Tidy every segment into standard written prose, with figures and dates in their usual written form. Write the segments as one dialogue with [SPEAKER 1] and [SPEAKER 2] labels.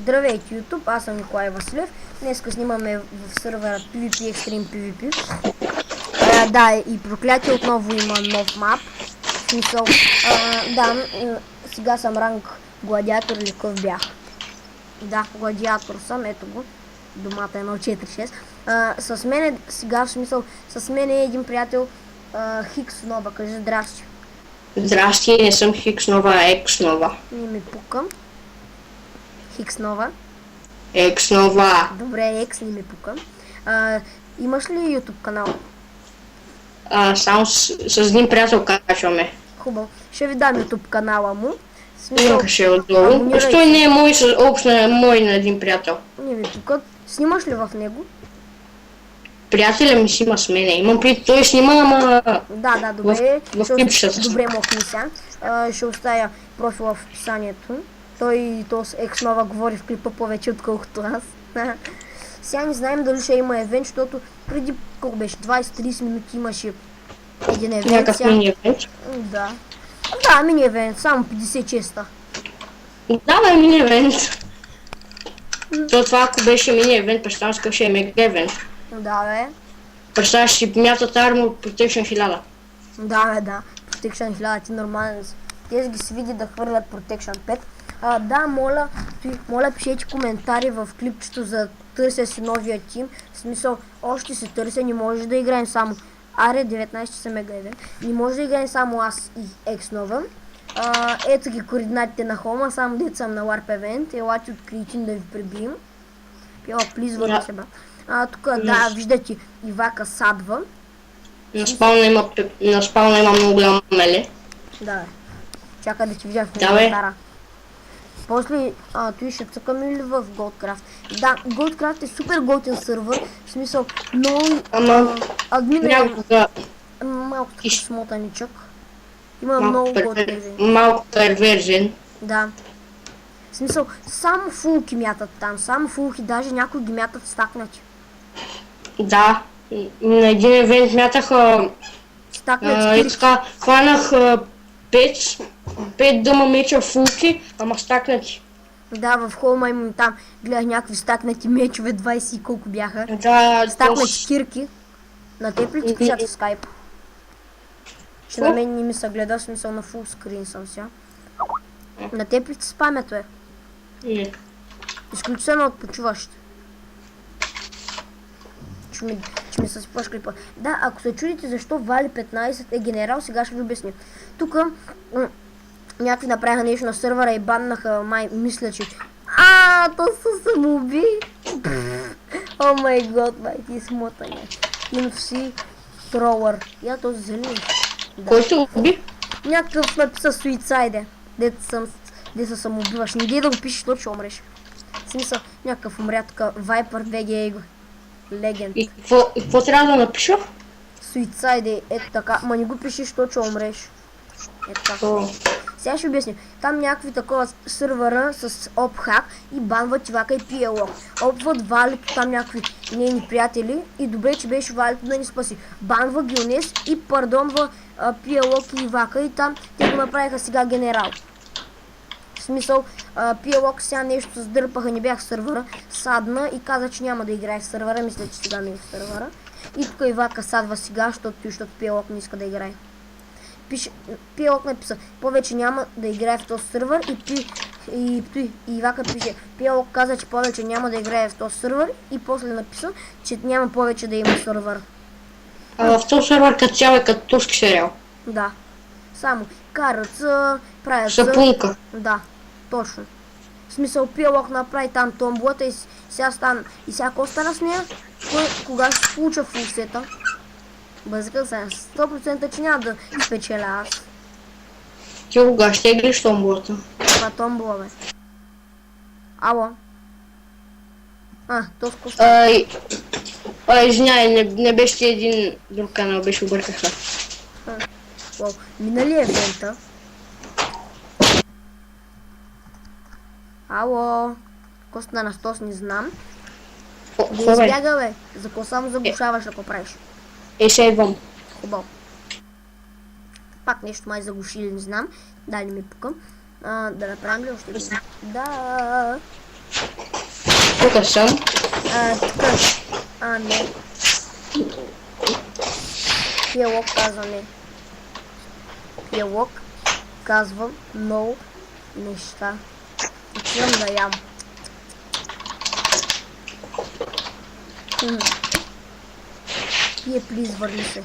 [SPEAKER 1] Здравейте, YouTube, аз съм Николай Василев. Днес снимаме в сервера PvP Extreme PvP. Да, и проклятие отново има нов мап. В смисъл, да, сега съм ранг гладиатор или какъв бях. Да, гладиатор съм, ето го. Домата 1.4.6. С мен е, сега в смисъл, с мен е един приятел Хикс Нова. Кажи здрасти.
[SPEAKER 2] Здрасти, не съм Хикс Нова, Екс Нова.
[SPEAKER 1] Не ми пукам. Хикс Нова.
[SPEAKER 2] Екс Нова.
[SPEAKER 1] Добре, Екс не ми пука. Имаш ли YouTube канал?
[SPEAKER 2] Само с един приятел качваме.
[SPEAKER 1] Хубаво. Ще ви дам YouTube канала му.
[SPEAKER 2] Линка ще е отдолу. Той не е мой, общо е мой на един приятел.
[SPEAKER 1] Не ви пука. Снимаш ли в него?
[SPEAKER 2] Приятеля ми снима с мене. Имам при той снима, ама...
[SPEAKER 1] Да, добре.
[SPEAKER 2] В клипчета.
[SPEAKER 1] Добре, мокни сега. Ще оставя профила в описанието. Той Екс Нова говори в клипа повече отколкото аз. Сега не знаем дали ще има евент, защото преди колко беше 20-30 минути имаше един евент.
[SPEAKER 2] Някакъв мини евент?
[SPEAKER 1] Да. Да, мини евент, само 50 честа.
[SPEAKER 2] Да, мини евент. Това ако беше мини евент, представям с ще е мега евент.
[SPEAKER 1] Да, бе.
[SPEAKER 2] Представяш си мятат армор Protection 1000.
[SPEAKER 1] Да. Protection 1000 ти нормално. Тези ги се види да хвърлят Protection 5. Да, моля пишете коментари в клипчето за търся си новия тим. В смисъл, още се търся, не може да играем само Аре 19 са мега евент. Не може да играем само аз и Екс Нова. Ето ги координатите на Хома, само дето съм на Warp Event. Елате откритим да ви прибием. Пила, плиз, върна се, брат. Тук, да, виждате Ивака садва.
[SPEAKER 2] На спална има много голямо меле.
[SPEAKER 1] Да, чакай да ти видя в
[SPEAKER 2] коментара.
[SPEAKER 1] После, той ще цъкаме ли в Goldcraft? Да, Goldcraft е супер готин сървър. В смисъл, много...
[SPEAKER 2] някога...
[SPEAKER 1] Малко така смотаничък. Има много готин.
[SPEAKER 2] Малко перверзен.
[SPEAKER 1] Да. В смисъл, само фулки мятат там. Само фулки, даже някои ги мятат стакнати.
[SPEAKER 2] Да. На един евент мятаха...
[SPEAKER 1] Стакнати.
[SPEAKER 2] И така, хванах 5 дъма меча фулки, ама стакнати.
[SPEAKER 1] Да, в холма имам там, гледах някакви стакнати мечове, 20 и колко бяха.
[SPEAKER 2] Да,
[SPEAKER 1] стакнати кирки. На теб ли ти пишат в скайп? Че на мен не ми се гледа, в смисъл на фул скрин съм сега. На теб ли ти спамят, бе?
[SPEAKER 2] Не.
[SPEAKER 1] Изключително отпочиващ. Че ми се спъш клипа. Да, ако се чудите защо Вали 15 е генерал, сега ще ви обясня. Тук някакви направиха нещо на сървъра и баннаха, мисля, че... то са самоуби! О май гот, май, ти смотане. Инфси Тролър. Я този зелен.
[SPEAKER 2] Кой се уби?
[SPEAKER 1] Някакъв написа Суицайде. Дето самоубиваш. Не дей да го пишеш, то ще умреш. В смисъл, някакъв умря така. Viper VG Legend.
[SPEAKER 2] И какво трябва да напиша?
[SPEAKER 1] Суицайде, ето така. Ма не го пишеш, то ще умреш. Ето така. Сега ще обясня. Там някакви такова сървъра с опхак и банват Ивака и Пиелок. Опват Валито там някакви нейни приятели и добре, че беше Валито да ни спаси. Банва Гилнес и пардонва Пиелок и Ивака и там те го направиха сега генерал. В смисъл, Пиелок сега нещо се сдърпаха, не бях в сървъра, садна и каза, че няма да играе в сървъра, мисля, че сега не е в сървъра. И тук Ивака садва сега, защото Пиелок не иска да играе. Пиелок написа, повече няма да играе в този сървър и Ивака пише, Пиелок каза, че повече няма да играе в този сървър и после написа, че няма повече да има сървър.
[SPEAKER 2] В този сървър като цяло е като турски сериал.
[SPEAKER 1] Да. Само карат, правят
[SPEAKER 2] сапунка.
[SPEAKER 1] Да, точно. В смисъл Пиелок направи там томблата и сега стана. И сега какво стана с нея? Кога ще се получа фулсета? Бъзъкъл съм 100% че няма да спечеля аз.
[SPEAKER 2] Ти кога ще гледаш томблата?
[SPEAKER 1] Това томбла, бе. Ало? То скучно.
[SPEAKER 2] Извиняй, не беше един друг канал, беше объркаха.
[SPEAKER 1] Минали евента. Ало? Коста на стос не знам. Да избяга, бе. За какво само заглушаваш, ако правиш?
[SPEAKER 2] Ще идвам.
[SPEAKER 1] Хубаво. Пак нещо май заглушили, не знам. Дай не ми пукам. Да направим ли още един? Да.
[SPEAKER 2] Тук съм.
[SPEAKER 1] Така. Не. Диалог казва не. Диалог казва много неща. Отивам да ям. Пие, плиз, върни се.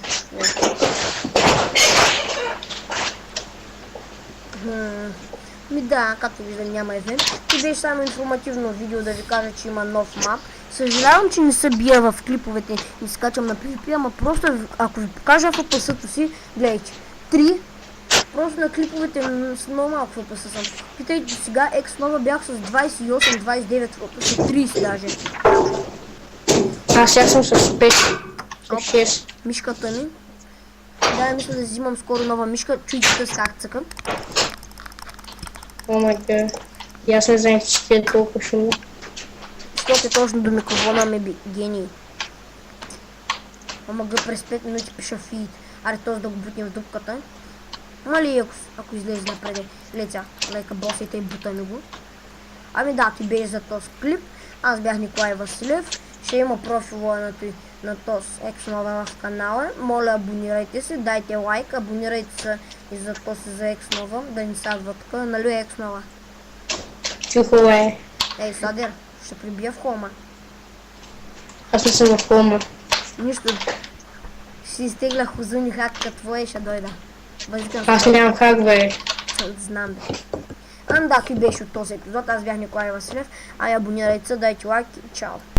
[SPEAKER 1] Ми да, както виждам, няма евент. И беше само информативно видео да ви кажа, че има нов мап. Съжалявам, че не се бия в клиповете и скачам на PvP, ама просто ако ви покажа FPS-то си, гледайте. 3. Просто на клиповете с много малко FPS съм. Питайте сега, X-Nova бях с 28-29 FPS, 30 даже.
[SPEAKER 2] Аз сега съм с 5. С 6.
[SPEAKER 1] Мишката ми. Да, мисля да взимам скоро нова мишка. Чуйте с как цъка.
[SPEAKER 2] О май гад. И аз не знам, че ти е толкова шумно.
[SPEAKER 1] Защото е точно до микрофона ми гений. Ама го през 5 минути пиша фид. Аре този да го бутнем в дупката. Мали ако излезе напред. Леца, лека босите и бутаме го. Ами да, ти беше за този клип. Аз бях Николай Василев. Ще има профила на този X-Nova в канала. Моля, абонирайте се, дайте лайк, абонирайте се и за този за X-Nova, да ни садва тук. Нали X-Nova?
[SPEAKER 2] Чухо е.
[SPEAKER 1] Ей, Садир, ще прибия в хома.
[SPEAKER 2] Аз не съм в хома.
[SPEAKER 1] Нищо. Ще изтегля хузуни хакка твоя и ще дойда. Възикам
[SPEAKER 2] Аз нямам хак, бе.
[SPEAKER 1] Знам бе. Да, ти беше от този епизод. Аз бях Николай Василев. Ай, абонирайте се, дайте лайк и чао.